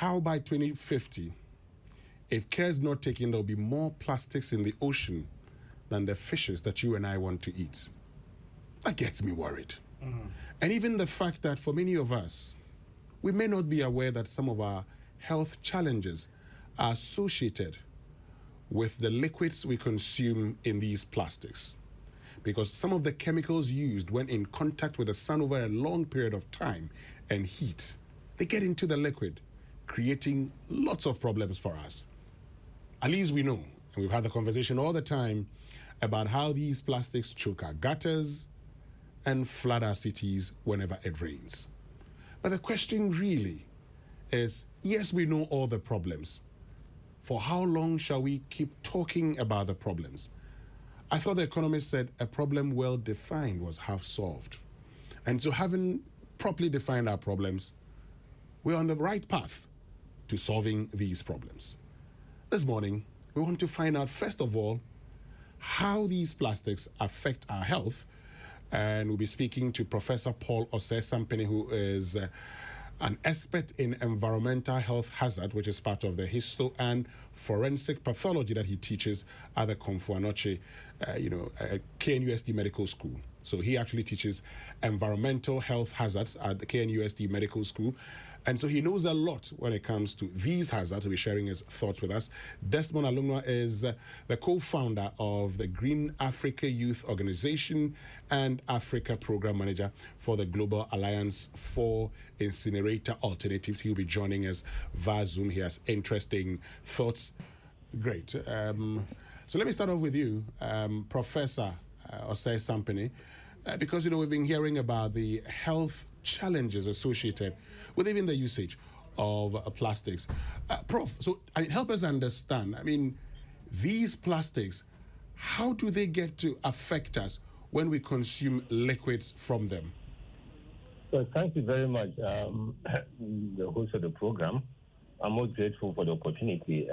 how by 2050, if care is not taken, there'll be more plastics in the ocean than the fishes that you and I want to eat. That gets me worried. And even the fact that for many of us, we may not be aware that some of our health challenges are associated with the liquids we consume in these plastics. Because some of the chemicals used when in contact with the sun over a long period of time and heat, they get into the liquid, creating lots of problems for us. At least we know, and we've had the conversation all the time about how these plastics choke our gutters and flood our cities whenever it rains. But the question really is, yes, we know all the problems. For how long shall we keep talking about the problems? I thought the economist said a problem well defined was half solved. And so having properly defined our problems, we're on the right path to solving these problems. This morning, we want to find out, first of all, how these plastics affect our health. And we'll be speaking to Professor Paul Ossei Sampene, who is an expert in environmental health hazard, which is part of the histo and forensic pathology that he teaches at the Komfo-Anokye, KNUST Medical School. So he actually teaches environmental health hazards at the KNUST Medical School. And so he knows a lot when it comes to these hazards. He'll be sharing his thoughts with us. Desmond Alugnoa is the co-founder of the Green Africa Youth Organization and Africa Program Manager for the Global Alliance for Incinerator Alternatives. He'll be joining us via Zoom. He has interesting thoughts. Great. So let me start off with you, Professor Ossei Sampene, because, we've been hearing about the health challenges associated with even the usage of plastics. Prof, so help us understand, these plastics, how do they get to affect us when we consume liquids from them? Well, thank you very much, the host of the program. I'm most grateful for the opportunity.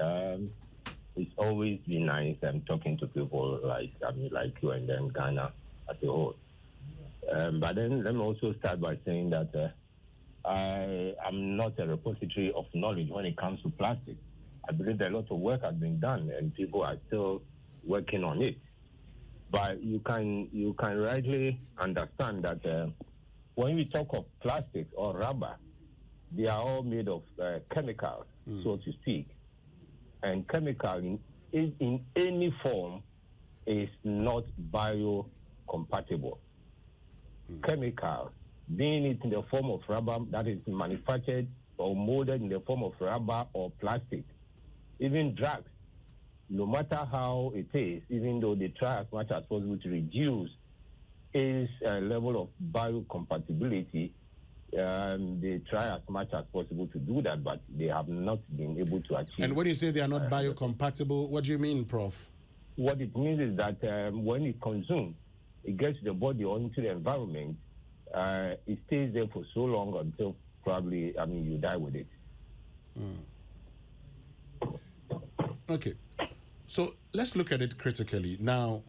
It's always been nice talking to people like you and then Ghana as a whole. But then let me also start by saying that I am not a repository of knowledge when it comes to plastic. I believe that a lot of work has been done and people are still working on it. But you can rightly understand that when we talk of plastic or rubber, they are all made of chemicals, so to speak. And chemical in any form is not biocompatible. Chemical, being it in the form of rubber that is manufactured or molded in the form of rubber or plastic, even drugs, no matter how it is, even though they try as much as possible to reduce its level of biocompatibility, they try as much as possible to do that, but they have not been able to achieve. And when you say they are not biocompatible, what do you mean, Prof? What it means is that when it consumes, it gets the body or into the environment, it stays there for so long until probably, you die with it. Okay. So let's look at it critically. Now,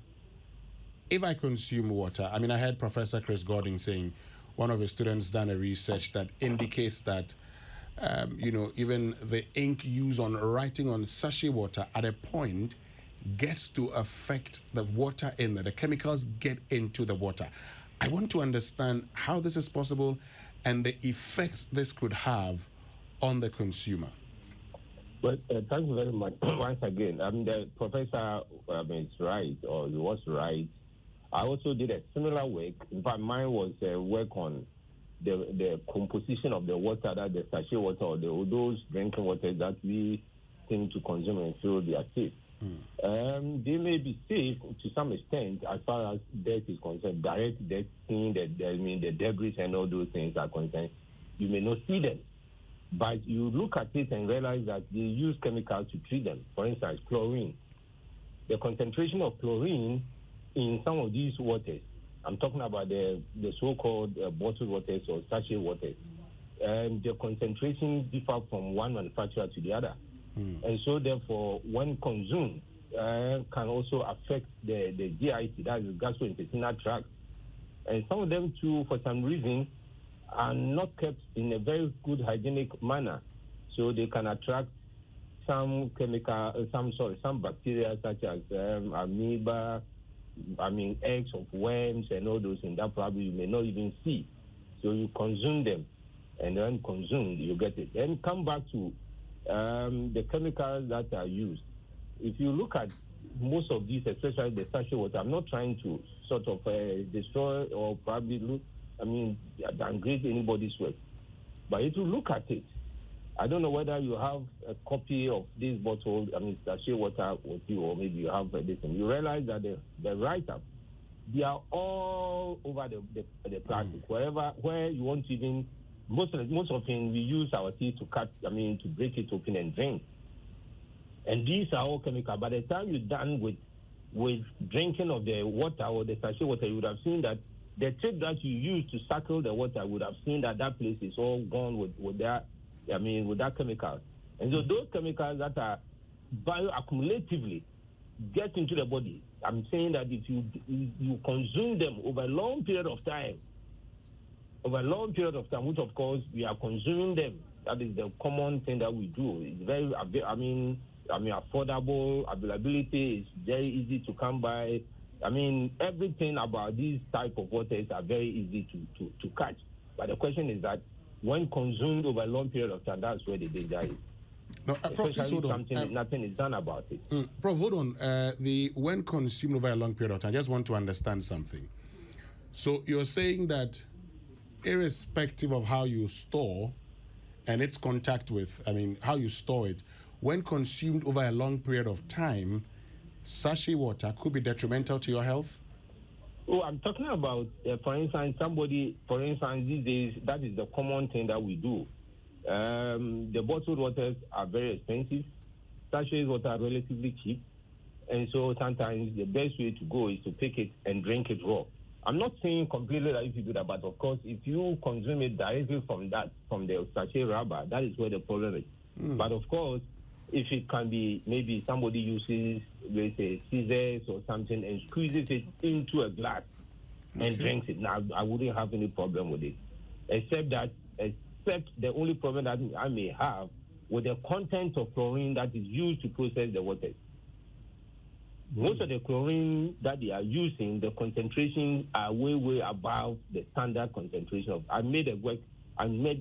if I consume water, I heard Professor Chris Gordon saying one of his students done a research that indicates that, even the ink used on writing on sachet water at a point gets to affect the water in there. The chemicals get into the water. I want to understand how this is possible and the effects this could have on the consumer. Well, thank you very much. Once again, the professor is right, or he was right. I also did a similar work. In fact, mine was work on the composition of the water, that the sachet water or those drinking water that we tend to consume and feel they are safe. They may be safe to some extent as far as death is concerned. Direct death, seeing the debris and all those things are concerned. You may not see them, but you look at it and realize that they use chemicals to treat them. For instance, chlorine. The concentration of chlorine in some of these waters, I'm talking about the so-called bottled waters or sachet waters, and the concentration differ from one manufacturer to the other. And so, therefore, when consumed, can also affect the GIT, that is gastrointestinal tract. And some of them, too, for some reason, are not kept in a very good hygienic manner. So they can attract some some bacteria such as amoeba, eggs of worms and all those things that probably you may not even see. So you consume them, and then consumed, you get it. Then come back to the chemicals that are used. If you look at most of these, especially the sachet water, I'm not trying to sort of destroy or probably downgrade anybody's work. But if you look at it, I don't know whether you have a copy of this bottle, sachet water with you, or maybe you have this, and you realize that the write-up, they are all over the plastic. Where you want to even, most often we use our teeth to cut, to break it open and drink. And these are all chemical. By the time you're done with drinking of the water or the sachet water, you would have seen that the tip that you use to suckle the water would have seen that place is all gone with that chemical. And so those chemicals that are bioaccumulatively get into the body, I'm saying that if you consume them over a long period of time, which of course we are consuming them, that is the common thing that we do. It's very, affordable, availability is very easy to come by. Everything about these type of waters are very easy to catch. But the question is that when consumed over a long period of time, that's where the danger is. No, Prof, hold on. Nothing is done about it. Prof, hold on. When consumed over a long period of time, I just want to understand something. So you're saying that irrespective of how you store and its contact with, how you store it, when consumed over a long period of time, sachet water could be detrimental to your health? Oh, I'm talking about, for instance, these days, that is the common thing that we do. The bottled waters are very expensive. Sachet water are relatively cheap. And so sometimes the best way to go is to pick it and drink it raw. I'm not saying completely that if you do that, but of course, if you consume it directly from the sachet rubber, that is where the problem is. But of course, if it can be, maybe somebody uses, let's say, scissors or something and squeezes it into a glass and drinks it. Now, I wouldn't have any problem with it, except the only problem that I may have with the content of chlorine that is used to process the water. Most of the chlorine that they are using, the concentrations are way, way above the standard concentration of. I made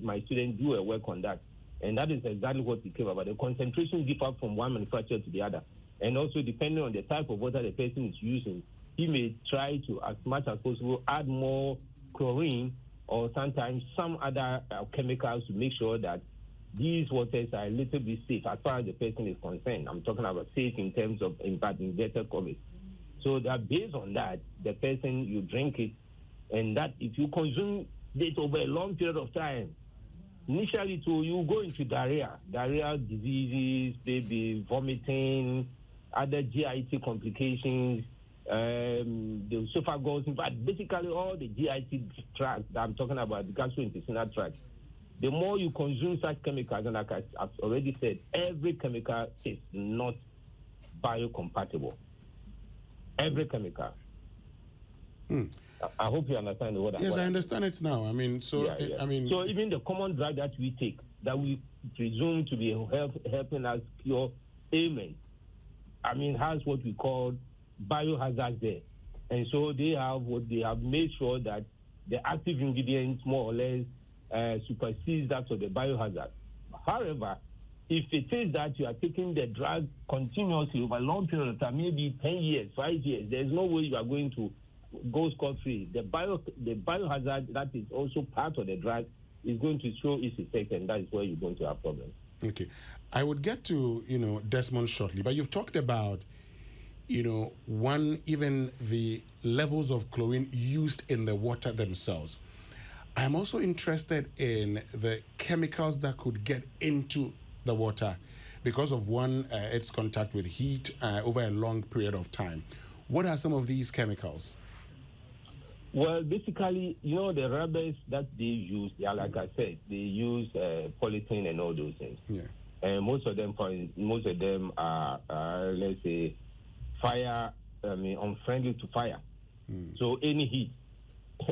my students do a work on that. And that is exactly what we came about. The concentration differs from one manufacturer to the other. And also, depending on the type of water the person is using, he may try to, as much as possible, add more chlorine or sometimes some other chemicals to make sure that these waters are a little bit safe as far as the person is concerned. I'm talking about safe in terms of inverted commas. So that based on that, the person, you drink it, and that if you consume it over a long period of time, initially, you go into diarrhea diseases, maybe vomiting, other GIT complications, the esophagus, but basically all the GIT tract that I'm talking about, the gastrointestinal tract. The more you consume such chemicals, and like I've already said, every chemical is not biocompatible. Every chemical. I hope you understand what I'm saying. Yes, I understand it now. So even the common drug that we take, that we presume to be helping us cure ailments, has what we call biohazards there. And so they have made sure that the active ingredients more or less supersedes that of the biohazard. However, if it is that you are taking the drug continuously over a long period of time, maybe 10 years, 5 years, there's no way you are going to go scot-free. The biohazard that is also part of the drug is going to show its effect, and that is where you're going to have problems. Okay. I would get to, Desmond shortly, but you've talked about, even the levels of chlorine used in the water themselves. I'm also interested in the chemicals that could get into the water because of its contact with heat over a long period of time. What are some of these chemicals? Well, basically, the rubbers that they use, like I said, they use polythene and all those things. Yeah. And most of them are, let's say, fire. Unfriendly to fire. So any heat.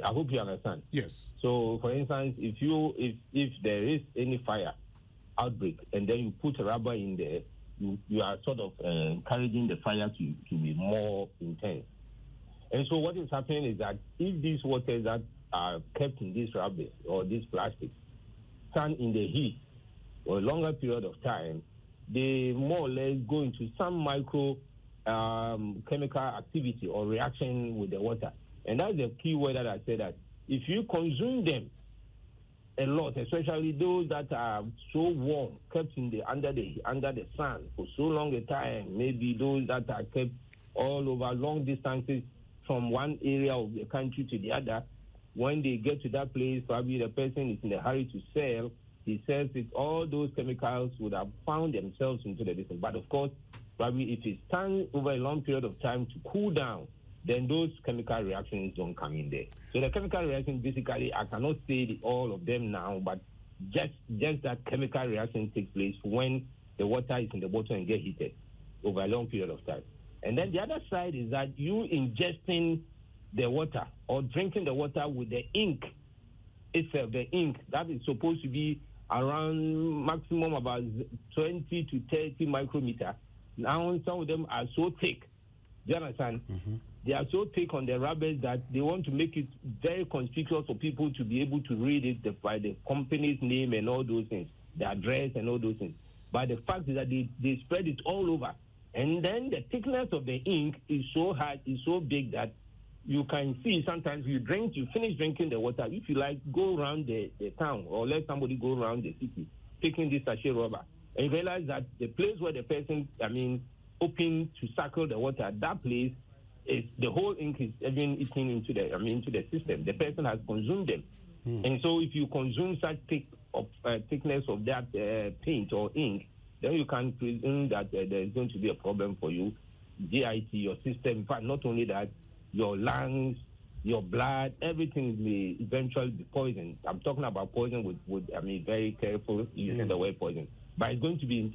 I hope you understand. Yes. So, for instance, if there is any fire, outbreak, and then you put a rubber in there, you are sort of encouraging the fire to be more intense. And so what is happening is that if these waters that are kept in these rubbers or these plastics stand in the heat for a longer period of time, they more or less go into some micro chemical activity or reaction with the water. And that's the key word that I said, that if you consume them a lot, especially those that are so warm, kept in the under the sun for so long a time, maybe those that are kept all over long distances from one area of the country to the other, when they get to that place, probably the person is in a hurry to sell, he sells it, all those chemicals would have found themselves into the distance. But of course, probably if it stands over a long period of time to cool down, then those chemical reactions don't come in there. So the chemical reaction, basically, I cannot say all of them now, but just that chemical reaction takes place when the water is in the bottle and get heated over a long period of time. And then the other side is that you ingesting the water or drinking the water with the ink itself, the ink that is supposed to be around maximum about 20 to 30 micrometer. Now some of them are so thick. Do you understand? Mm-hmm. They are so thick on the rubbers that they want to make it very conspicuous for people to be able to read it by the company's name and all those things, the address and all those things. But the fact is that they spread it all over. And then the thickness of the ink is so hard, is so big that you can see sometimes you finish drinking the water. If you like, go around the town or let somebody go around the city, taking this sachet rubber, and you realize that the place where the person, open to suckle the water, that place is the whole ink is even eating into the system. The person has consumed them. And so if you consume such thickness of that paint or ink, then you can presume that there's going to be a problem for you, GIT, your system. In fact, not only that, your lungs, your blood, everything may eventually be poisoned. I'm talking about poison with very careful using the word poison. But it's going to be,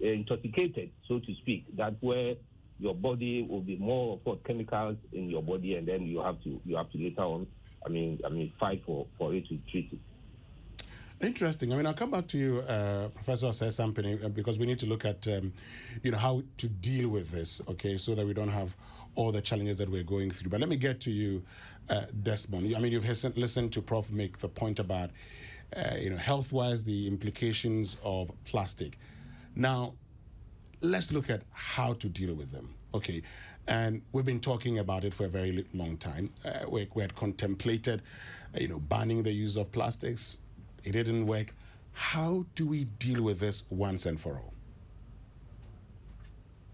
intoxicated, so to speak. That's where your body will be more of chemicals in your body, and then you have to later on, fight for it to treat it. Interesting. I'll come back to you, Professor Ossei Sampene, because we need to look at, how to deal with this, okay, so that we don't have all the challenges that we're going through. But let me get to you, Desmond. You've listened to Prof make the point about, health-wise, the implications of plastic. Now, let's look at how to deal with them, okay? And we've been talking about it for a very long time. We had contemplated, banning the use of plastics. It didn't work. How do we deal with this once and for all?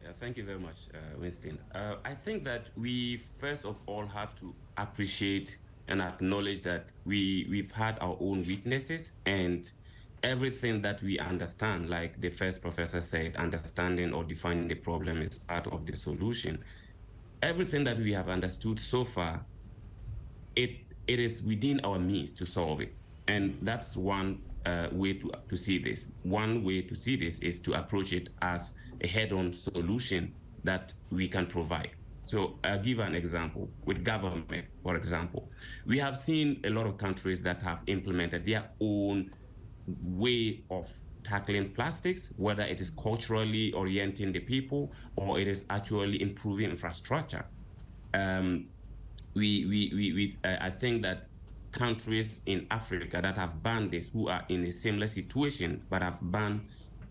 Yeah, thank you very much, Winston. I think that we first of all have to appreciate and acknowledge that we've had our own weaknesses, and everything that we understand, like the first professor said, understanding or defining the problem is part of the solution. Everything that we have understood so far, it is within our means to solve it. And that's one way to see this. One way to see this is to approach it as a head-on solution that we can provide. So I'll give an example with government, for example. We have seen a lot of countries that have implemented their own way of tackling plastics, whether it is culturally orienting the people or it is actually improving infrastructure. I think that countries in Africa that have banned this, who are in a similar situation but have banned,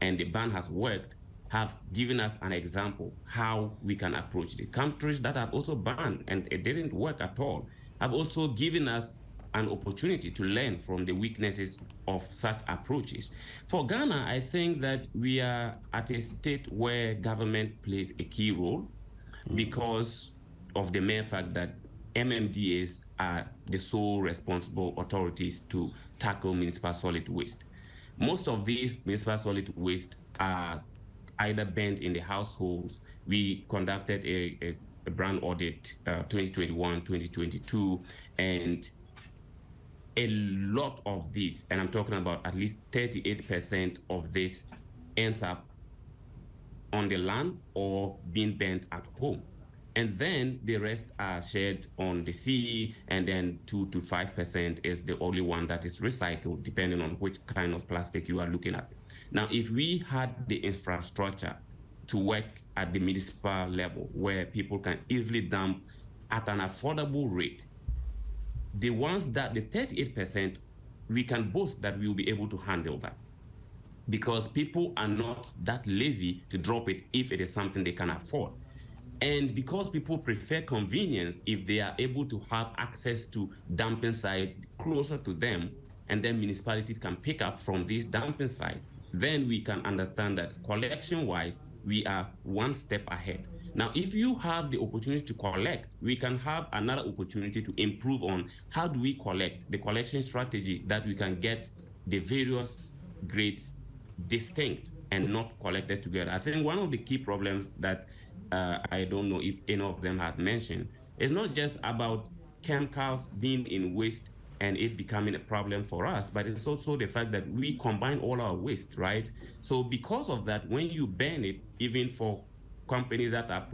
and the ban has worked, have given us an example how we can approach the countries that have also banned and it didn't work at all, have also given us an opportunity to learn from the weaknesses of such approaches. For Ghana, I think that we are at a state where government plays a key role because of the mere fact that MMDAs are the sole responsible authorities to tackle municipal solid waste. Most of these municipal solid waste are either burnt in the households. We conducted a brand audit 2021, 2022, and a lot of this, and I'm talking about at least 38% of this, ends up on the land or being burnt at home. And then the rest are shared on the sea, and then 2 to 5% is the only one that is recycled, depending on which kind of plastic you are looking at. Now, if we had the infrastructure to work at the municipal level where people can easily dump at an affordable rate, the 38%, we can boast that we will be able to handle that, because people are not that lazy to drop it if it is something they can afford. And because people prefer convenience, if they are able to have access to dumping site closer to them, and then municipalities can pick up from this dumping site, then we can understand that collection-wise, we are one step ahead. Now, if you have the opportunity to collect, we can have another opportunity to improve on how do we collect, the collection strategy that we can get the various grades distinct and not collected together. I think one of the key problems that I don't know if any of them have mentioned is not just about chemicals being in waste and it becoming a problem for us, but it's also the fact that we combine all our waste, right? So because of that, when you burn it, even for companies that are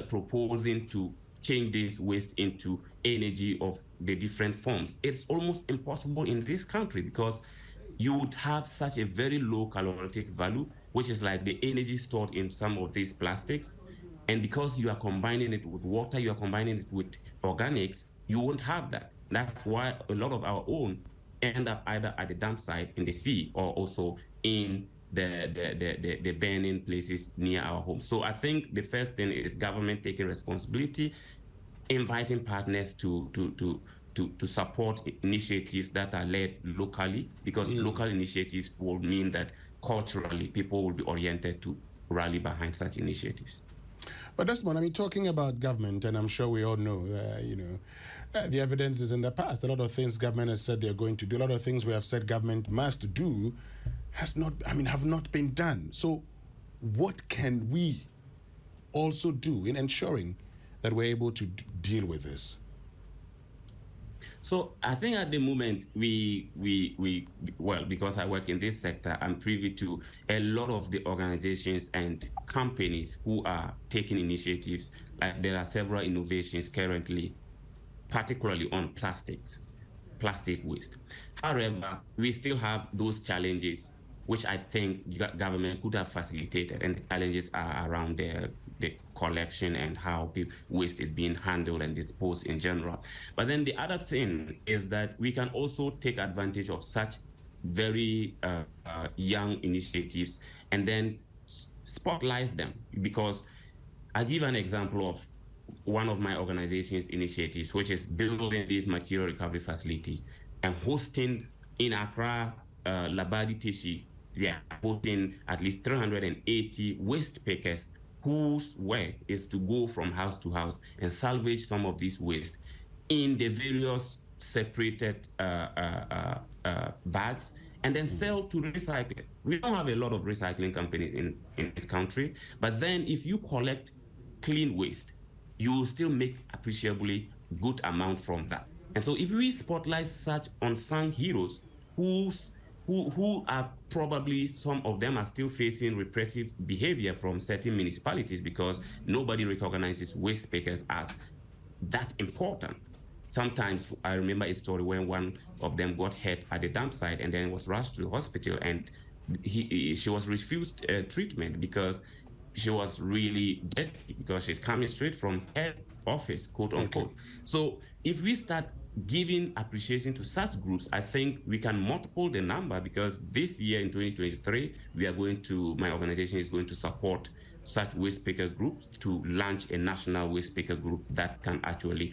proposing to change this waste into energy of the different forms, it's almost impossible in this country, because you would have such a very low calorific value, which is like the energy stored in some of these plastics. And because you are combining it with water, you are combining it with organics, you won't have that. That's why a lot of our own end up either at the dump site in the sea or also in the burning places near our homes. So I think the first thing is government taking responsibility, inviting partners to support initiatives that are led locally, because local initiatives will mean that culturally people will be oriented to rally behind such initiatives. But Desmond, I mean, talking about government, and I'm sure we all know, the evidence is in the past. A lot of things government has said they're going to do, a lot of things we have said government must do, have not been done. So what can we also do in ensuring that we're able to deal with this? So I think at the moment well, because I work in this sector, I'm privy to a lot of the organizations and companies who are taking initiatives. There are several innovations currently, particularly on plastic waste. However, we still have those challenges, which I think government could have facilitated, and the challenges are around the collection and how waste is being handled and disposed in general. But then the other thing is that we can also take advantage of such very young initiatives and then spotlight them. Because I give an example of one of my organization's initiatives, which is building these material recovery facilities and hosting in Accra, Labadi Tishi, hosting at least 380 waste pickers whose work is to go from house to house and salvage some of these waste in the various separated bags and then sell to recyclers. We don't have a lot of recycling companies in this country, but then if you collect clean waste, you will still make appreciably good amount from that. And so if we spotlight such unsung heroes who are probably, some of them are still facing repressive behavior from certain municipalities because nobody recognizes waste pickers as that important. Sometimes I remember a story when one of them got hurt at the dump site and then was rushed to the hospital, and she was refused treatment because she was really dead, because she's coming straight from her office, quote unquote. Okay. So if we start giving appreciation to such groups, I think we can multiple the number, because this year in 2023, my organization is going to support such waste picker groups to launch a national waste picker group that can actually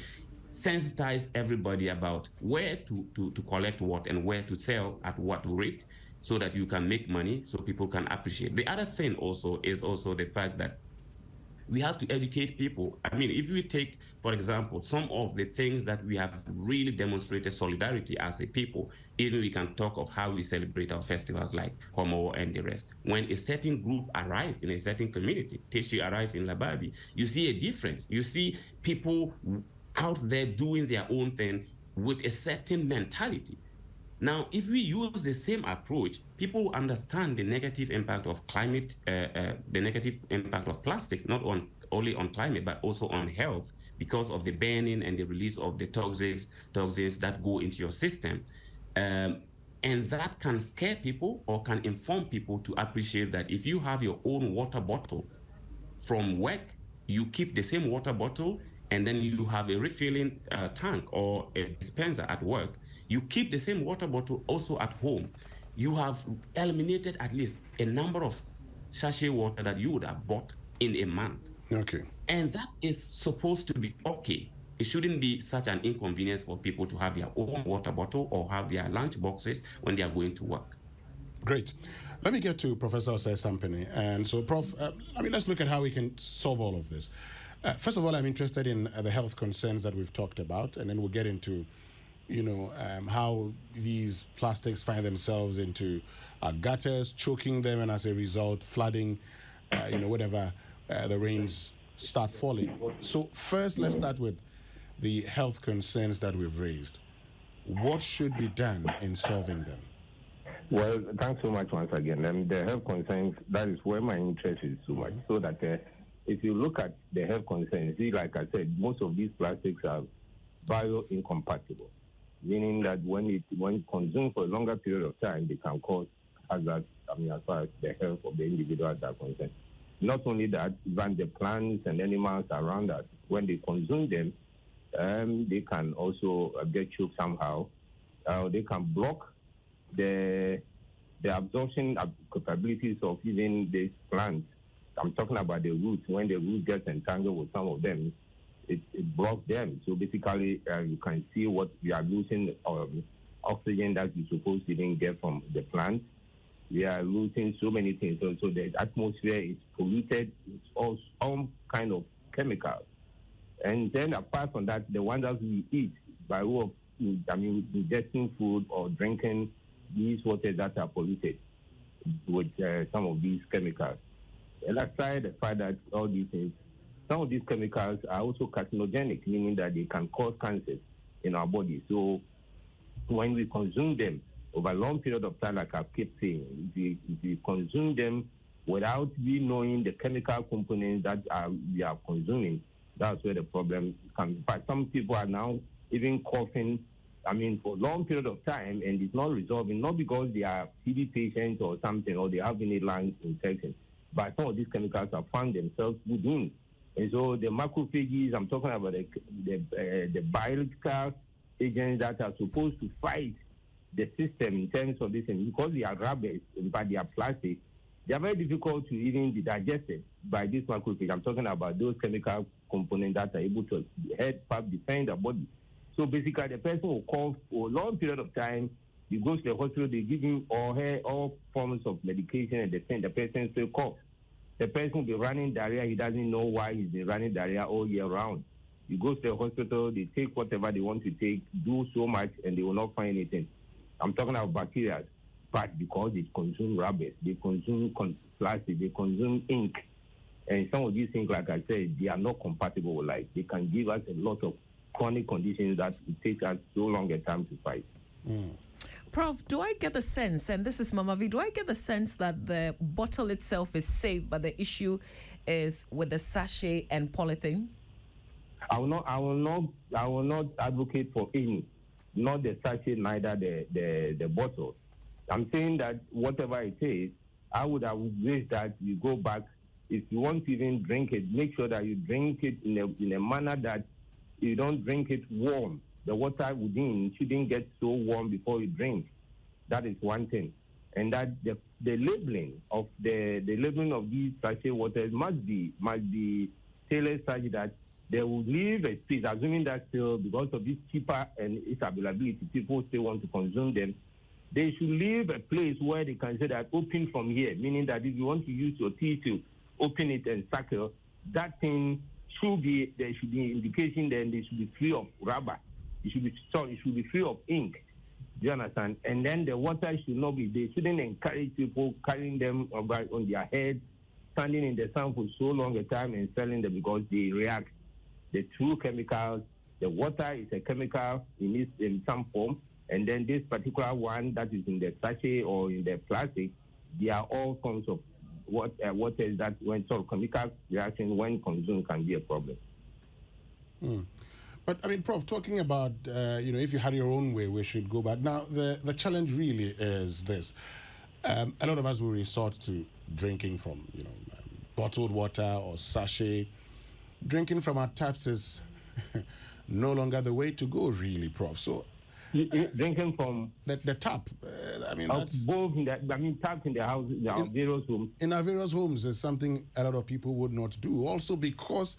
sensitize everybody about where to collect what and where to sell at what rate, so that you can make money, so people can appreciate. The other thing also is the fact that we have to educate people. I mean, if we take, for example, some of the things that we have really demonstrated solidarity as a people, even we can talk of how we celebrate our festivals like Homo and the rest. When a certain group arrives in a certain community, Teshi arrives in Labadi, you see a difference. You see people out there doing their own thing with a certain mentality. Now, if we use the same approach, people understand the negative impact of climate, the negative impact of plastics, not only on climate, but also on health, because of the burning and the release of the toxins that go into your system. And that can scare people or can inform people to appreciate that if you have your own water bottle from work, you keep the same water bottle, and then you have a refilling tank or a dispenser at work, you keep the same water bottle also at home. You have eliminated at least a number of sachet water that you would have bought in a month. Okay. And that is supposed to be okay. It shouldn't be such an inconvenience for people to have their own water bottle or have their lunch boxes when they are going to work. Great. Let me get to Professor Ossei Sampene. And so, Prof, let's look at how we can solve all of this. First of all, I'm interested in the health concerns that we've talked about, and then we'll get into, how these plastics find themselves into gutters, choking them, and as a result, flooding, whatever the rains start falling. So first, let's start with the health concerns that we've raised. What should be done in solving them? Well, thanks so much once again. The health concerns, that is where my interest is so much. So that if you look at the health concerns, see, like I said, most of these plastics are bioincompatible, meaning that when consumed for a longer period of time, they can cause hazards, as far as the health of the individuals are concerned. Not only that, even the plants and animals around us, when they consume them, they can also get choked somehow. They can block the absorption capabilities of even these plants. I'm talking about the roots. When the root gets entangled with some of them, it blocks them. So basically, you can see what we are losing oxygen that you're supposed to even get from the plant. We are losing so many things. So the atmosphere is polluted with all kind of chemicals. And then apart from that, the ones that we eat by way of, ingesting food or drinking these waters that are polluted with some of these chemicals. And aside the fact that all these things, some of these chemicals are also carcinogenic, meaning that they can cause cancer in our body. So when we consume them over a long period of time, like I keep saying, if we consume them without we knowing the chemical components that we are consuming, that's where the problem comes. But some people are now even coughing, for a long period of time, and it's not resolving, not because they are TB patients or something, or they have any lung infection, but some of these chemicals have found themselves within. And so the macrophages, I'm talking about the biological agents that are supposed to fight the system in terms of this, and because they are rubbers, but they are plastic, they are very difficult to even be digested by this macrophage. I'm talking about those chemical components that are able to help defend the body. So basically, the person will cough for a long period of time. You go to the hospital, they give him all forms of medication, and the person still cough. The person will be running diarrhea. He doesn't know why he's been running diarrhea all year round. You go to the hospital, they take whatever they want to take, do so much, and they will not find anything. I'm talking about bacteria, but because they consume rubbers, they consume plastic, they consume ink, and some of these things, like I said, they are not compatible with life. They can give us a lot of chronic conditions that it takes us so long a time to fight. Prof, do I get the sense, and this is Mama V, do I get the sense that the bottle itself is safe, but the issue is with the sachet and polythene? I will not advocate for any, not the sachet, neither the bottle. I'm saying that whatever it is, I would wish that you go back. If you want to even drink it, make sure that you drink it in a manner that you don't drink it warm. The water within shouldn't get so warm before you drink. That is one thing. And that the labeling of these sachet waters must be tailored such that they will leave a space, assuming that still because of this cheaper and its availability, people still want to consume them. They should leave a place where they can say that open from here, meaning that if you want to use your teeth to open it and suckle, that thing there should be indication that they should be free of rubber. It should be free of ink. Do you understand? And then the water should not be, they shouldn't encourage people carrying them on their heads, standing in the sun for so long a time and selling them because they react. The true chemicals, the water is a chemical in some form, and then this particular one that is in the sachet or in the plastic, they are all forms of waters that when sort of chemical reaction when consumed can be a problem. But I mean, Prof, talking about if you had your own way, we should go back. Now, the challenge really is this: a lot of us will resort to drinking from bottled water or sachet. Drinking from our taps is no longer the way to go, really, Prof. So. Drinking from the tap. That's both. Taps in the house, in our various homes. In our various homes is something a lot of people would not do. Also because,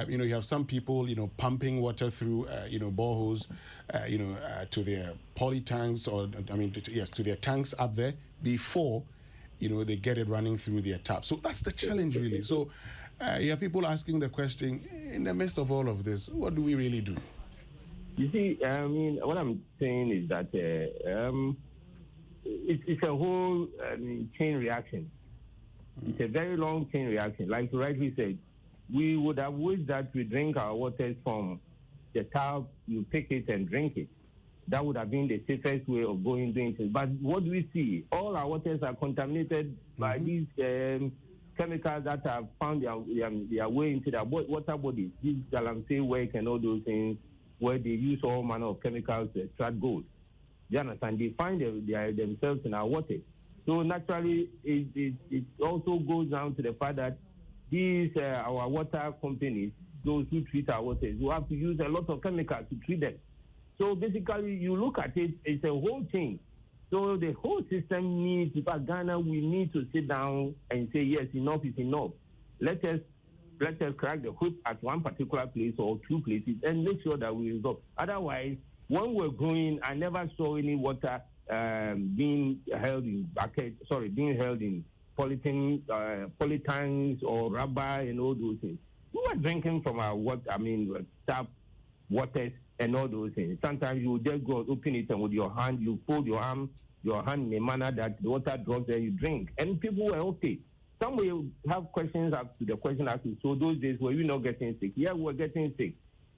you have some people, pumping water through, boreholes, to their poly tanks or to their tanks up there before, they get it running through their tap. So that's the challenge, really. So, you have people asking the question: in the midst of all of this, what do we really do? You see, what I'm saying is that it's a whole chain reaction. It's a very long chain reaction. Like you rightly said, we would have wished that we drink our waters from the tap, you pick it and drink it. That would have been the safest way of doing things. But what do we see? All our waters are contaminated by these chemicals that have found their way into the water bodies. These galamsey work and all those things, where they use all manner of chemicals to extract gold. You understand? They find themselves in our water. So naturally, it also goes down to the fact that these our water companies, those who treat our waters, who have to use a lot of chemicals to treat them. So basically, you look at it, it's a whole thing. So the whole system needs, in Ghana, we need to sit down and say, yes, enough is enough. Let us crack the whip at one particular place or two places and make sure that we resolve. Otherwise, when we're growing, I never saw any water being held in polytanks or rubber and all those things. We were drinking from our tap waters and all those things. Sometimes you just go and open it and with your hand, you fold your hand in a manner that the water drops there, you drink. And people were okay. Some will have questions as to the question as to, so those days were you not getting sick? Yeah, we were getting sick.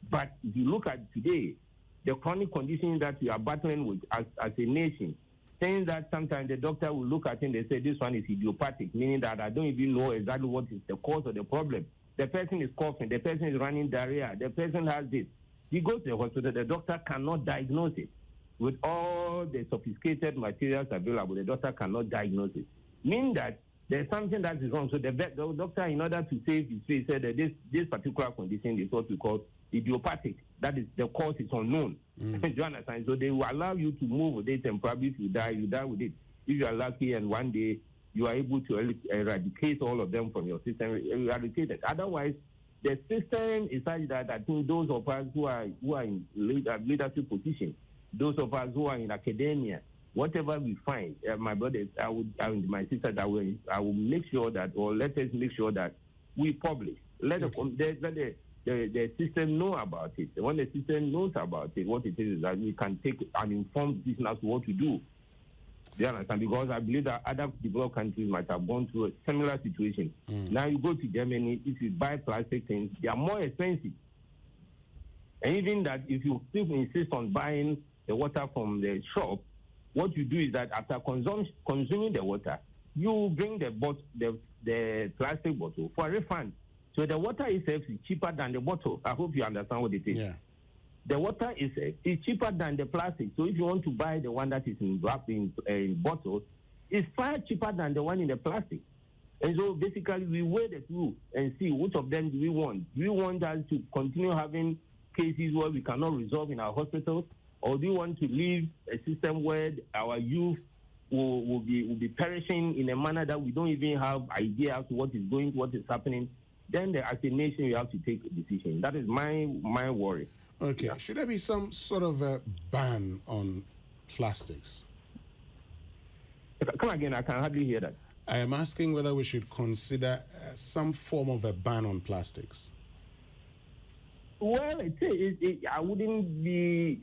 But if you look at today, the chronic conditions that we are battling with as a nation, saying that sometimes the doctor will look at it and they say this one is idiopathic, meaning that I don't even know exactly what is the cause of the problem. The person is coughing, the person is running diarrhea, the person has this. He goes to the hospital, the doctor cannot diagnose it. With all the sophisticated materials available, the doctor cannot diagnose it. Meaning that there's something that is wrong. So the doctor, in order to save his face, said that this particular condition is what we call idiopathic. That is, the cause is unknown. Do you understand? So they will allow you to move with it, and probably if you die with it. If you are lucky and one day you are able to eradicate all of them from your system, eradicate it. Otherwise, the system is such that I think those of us who are in leadership positions, those of us who are in academia, whatever we find, my brothers, my sisters, I will make sure that, or let us make sure that we publish. Let the system know about it. When the system knows about it, what it is that we can take an informed decision as to what to do. Do you understand? Because I believe that other developed countries might have gone through a similar situation. Now you go to Germany, if you buy plastic things, they are more expensive. And even that, if you still insist on buying the water from the shop, what you do is that after consuming the water, you bring the plastic bottle for a refund. So the water itself is cheaper than the bottle. I hope you understand what it is. Yeah. The water is cheaper than the plastic. So if you want to buy the one that is wrapped in bottles, it's far cheaper than the one in the plastic. And so basically we weigh the two and see which of them do we want. Do we want us to continue having cases where we cannot resolve in our hospitals? Or do you want to leave a system where our youth will be perishing in a manner that we don't even have idea as to what is happening? Then as a nation, we have to take a decision. That is my worry. Okay. Yeah. Should there be some sort of a ban on plastics? Come again, I can hardly hear that. I am asking whether we should consider some form of a ban on plastics. Well, I wouldn't be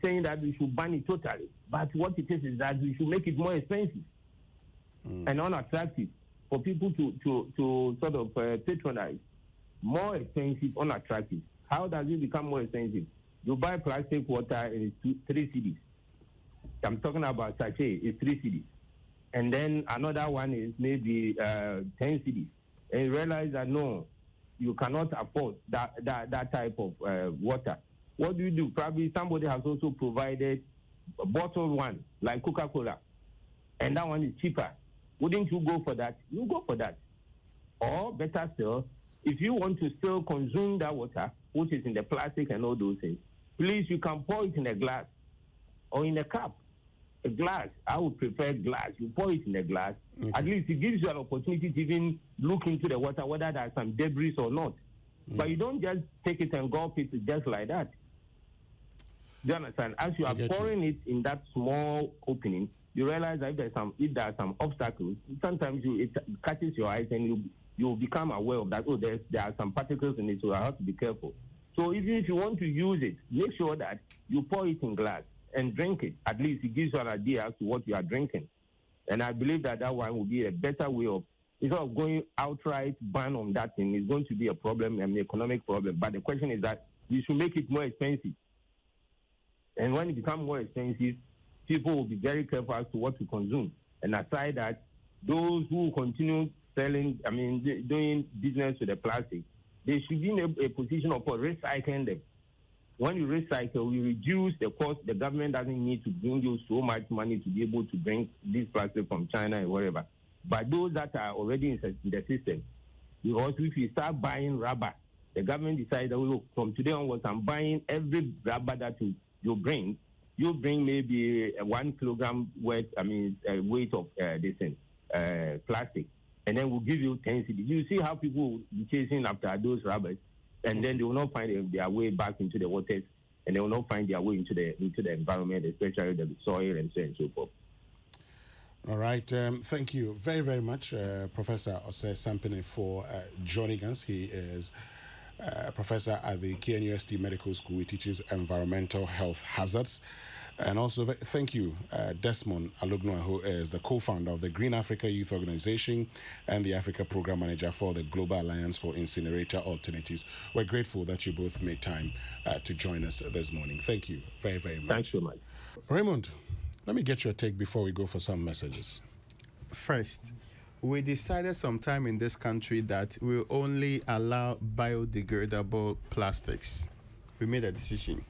saying that we should ban it totally. But what it is that we should make it more expensive and unattractive for people to sort of patronize. More expensive, unattractive. How does it become more expensive? You buy plastic water and it's 3 cedis. I'm talking about sachet, it's 3 cedis. And then another one is maybe 10 cedis. And you realize that no, you cannot afford that type of water, what do you do? Probably somebody has also provided a bottled one, like Coca-Cola, and that one is cheaper. Wouldn't you go for that? You go for that. Or better still, if you want to still consume that water, which is in the plastic and all those things, please, you can pour it in a glass or in a cup. A glass, I would prefer glass. You pour it in a glass. Okay. At least it gives you an opportunity to even look into the water, whether there's some debris or not. But you don't just take it and gulp it just like that. Do you understand? As you are pouring it in that small opening, you realize that if there are some obstacles, sometimes it catches your eyes and you become aware of that. Oh, there are some particles in it, so I have to be careful. So even if you want to use it, make sure that you pour it in glass and drink it. At least it gives you an idea as to what you are drinking. And I believe that one will be a better way of, instead of going outright ban on that thing, it's going to be a problem, an economic problem. But the question is that we should make it more expensive. And when it becomes more expensive, people will be very careful as to what to consume. And aside that, those who continue doing business with the plastic, they should be in a position of recycling them. When you recycle, you reduce the cost. The government doesn't need to bring you so much money to be able to bring this plastic from China and wherever. But those that are already in the system, because if you start buying rubber, the government decides that, look, from today onwards, I'm buying every rubber that you bring. You bring maybe 1 kilogram weight of this thing, plastic, and then we'll give you 10 cedis. You see how people will be chasing after those rubbers, and then they will not find their way back into the waters, and they will not find their way into the environment, especially the soil and so on and so forth. All right. Thank you very, very much, Professor Ossei Sampene, for joining us. He is professor at the KNUST Medical School. He teaches environmental health hazards. And also, thank you, Desmond Alugnoa, who is the co-founder of the Green Africa Youth Organization and the Africa Program Manager for the Global Alliance for Incinerator Alternatives. We're grateful that you both made time to join us this morning. Thank you very, very much. Thanks so much. Raymond, let me get your take before we go for some messages. First, we decided sometime in this country that we'll only allow biodegradable plastics. We made a decision.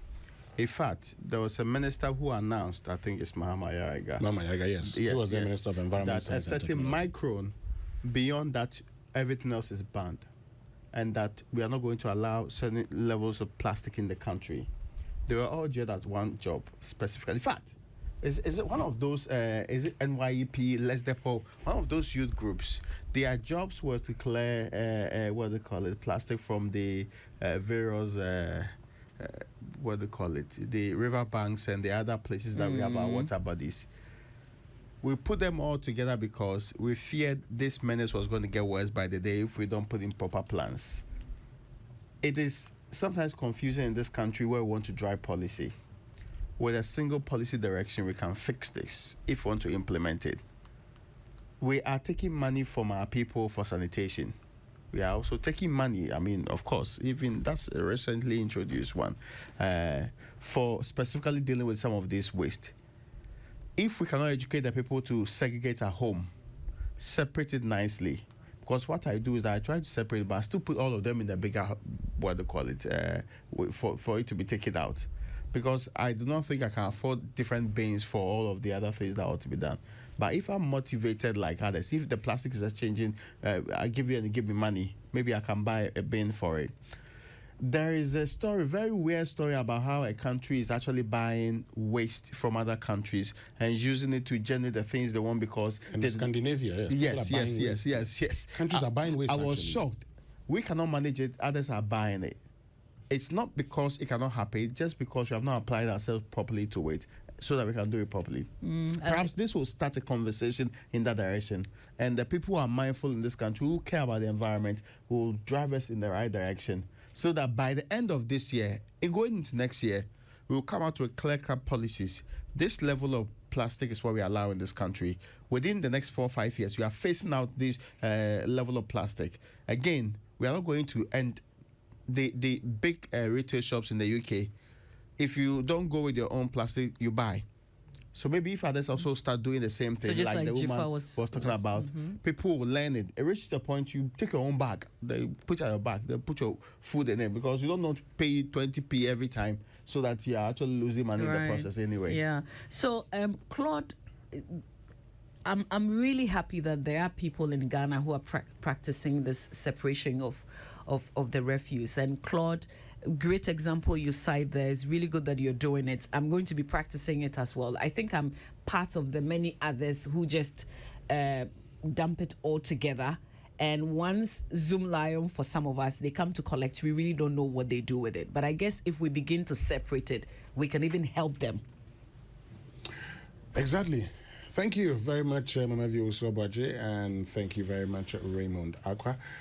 In fact, there was a minister who announced, I think it's Mahama Yariga. Mahama Yariga, yes. He was the Minister of Environment, that a certain micron, beyond that, everything else is banned. And that we are not going to allow certain levels of plastic in the country. They were all jailed at one job specifically. In fact, is it one of those, is it NYEP, Les Depot, one of those youth groups? Their jobs were to clear, what do they call it, plastic from the various, what do they call it, the river banks and the other places that we have our water bodies. We put them all together because we feared this menace was going to get worse by the day if we don't put in proper plans. It is sometimes confusing in this country where we want to drive policy. With a single policy direction, we can fix this if we want to implement it. We are taking money from our people for sanitation. We are also taking money, of course, even that's a recently introduced one, for specifically dealing with some of this waste. If we cannot educate the people to segregate at home, separate it nicely, because what I do is that I try to separate, but I still put all of them in the bigger, what they call it, for it to be taken out. Because I do not think I can afford different bins for all of the other things that ought to be done. But if I'm motivated like others, if the plastics is changing, I give you and you give me money, maybe I can buy a bin for it. There is a story, very weird story about how a country is actually buying waste from other countries and using it to generate the things they want because... In Scandinavia, yes. Yes. Countries are buying waste, I was shocked. We cannot manage it, others are buying it. It's not because it cannot happen, it's just because we have not applied ourselves properly to it so that we can do it properly. Perhaps this will start a conversation in that direction. And the people who are mindful in this country, who care about the environment, will drive us in the right direction so that by the end of this year, and going into next year, we will come out with clear-cut policies. This level of plastic is what we allow in this country. Within the next 4 or 5 years, we are phasing out this level of plastic. Again, we are not going to end the big retail shops in the UK. If you don't go with your own plastic, you buy. So maybe if others also start doing the same thing, just like the Jifa woman was talking about, people will learn it. It reaches a point you take your own bag. They put it at your bag. They put your food in it because you don't want to pay 20p every time, so that you are actually losing money in the process anyway. Yeah. So, Claude, I'm really happy that there are people in Ghana who are practicing this separation of the refuse. And Claude, great example you cite there. It's really good that you're doing it. I'm going to be practicing it as well. I think I'm part of the many others who just dump it all together. And once Zoom Lion, for some of us, they come to collect, we really don't know what they do with it. But I guess if we begin to separate it, we can even help them. Exactly. Thank you very much, Mama Vio Sobaje, and thank you very much, Raymond Aqua.